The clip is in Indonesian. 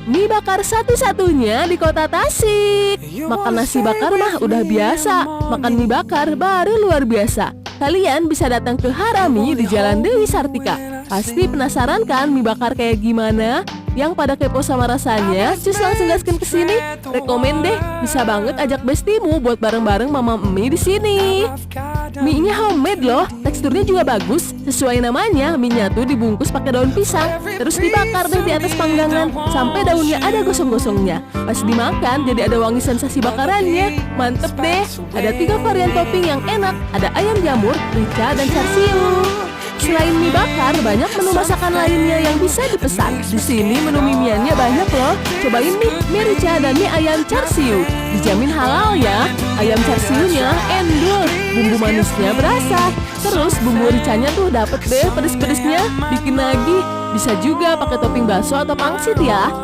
mie bakar satu-satunya di kota Tasik. Makan nasi bakar mah udah biasa, makan mie bakar baru luar biasa. Kalian bisa datang ke Harami di Jalan Dewi Sartika. Pasti penasaran kan mie bakar kayak gimana? Yang pada kepo sama rasanya, cus langsung gaskin ke sini. Rekomen deh, bisa banget ajak bestimu buat bareng-bareng Mama Emi di sini. Mie-nya homemade loh, teksturnya juga bagus. Sesuai namanya, mie-nya tuh dibungkus pakai daun pisang, terus dibakar deh di atas panggangan sampai daunnya ada gosong-gosongnya. Pas dimakan jadi ada wangi sensasi bakarannya. Mantep deh. Ada 3 varian topping yang enak, ada ayam jamur, rica, dan char siu. Selain mie bakar, banyak menu masakan lainnya yang bisa dipesan. Di sini menu mie-miannya banyak loh. Cobain nih mie rica dan mie ayam char siu. Dijamin halal ya. Ayam char siunya endul, bumbu manisnya berasa. Terus bumbu ricanya tuh dapet deh pedes-pedesnya. Bikin lagi. Bisa juga pakai topping bakso atau pangsit ya.